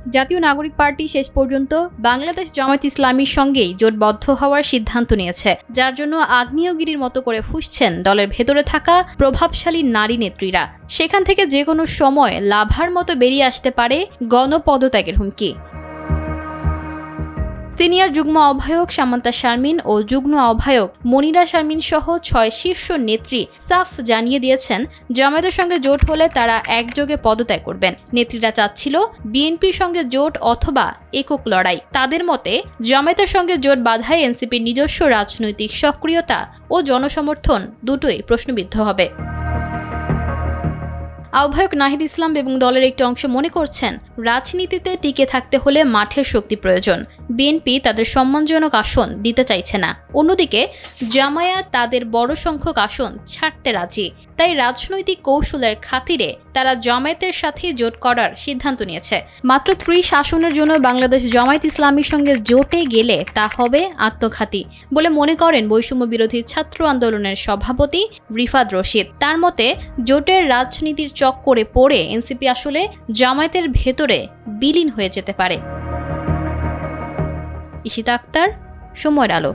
জাতীয় নাগরিক পার্টি শেষ পর্যন্ত বাংলাদেশ জামায়াত ইসলামীর সঙ্গেই জোটবদ্ধ হওয়ার সিদ্ধান্ত নিয়েছে, যার জন্য আগ্নেয়গিরির মতো করে ফুঁসছেন দলের ভেতরে থাকা প্রভাবশালী নারী নেত্রীরা। সেখান থেকে যে কোনো সময় লাভার মতো বেরিয়ে আসতে পারে গণপদত্যাগের হুমকি। সিনিয়র যুগ্ম আহ্বায়ক সামান্তা শারমিন ও যুগ্ম আহ্বায়ক মনিরা শারমিন সহ 6 শীর্ষ নেত্রী সাফ জানিয়ে দিয়েছেন, জামায়াতের সঙ্গে জোট হলে তারা একযোগে পদত্যাগ করবেন। নেত্রীরা চাচ্ছিল বিএনপির সঙ্গে জোট অথবা একক লড়াই। তাদের মতে জামায়াতের সঙ্গে জোট বাধায় এনসিপির নিজস্ব রাজনৈতিক সক্রিয়তা ও জনসমর্থন দুটোই প্রশ্নবিদ্ধ হবে। আহ্বায়ক নাহিদ ইসলাম এবং দলের একটি অংশ মনে করছেন, রাজনীতিতে টিকে থাকতে হলে মাঠের শক্তি প্রয়োজন। বিএনপি তাদের সম্মানজনক আসন দিতে চাইছে না। অন্যদিকে জামায়াত তাদের বড় সংখ্যক আসন ছাড়তে রাজি। তাই রাজনৈতিক কৌশলের খাতিরে তারা জামায়াতের সাথে জোট করার সিদ্ধান্ত নিয়েছে। মাত্র 30 আসনের জন্য বাংলাদেশ জামায়াত ইসলামীর সঙ্গে জোটে গেলে তা হবে আত্মঘাতী বলে মনে করেন বৈষম্য বিরোধী ছাত্র আন্দোলনের সভাপতি রিফাত রশিদ। তার মতে, জোটের রাজনীতির চক্করে পড়ে এনসিপি আসলে জামায়াতের ভেতরে বিলীন হয়ে যেতে পারে। ইশিতা আক্তার, সময়ের আলো।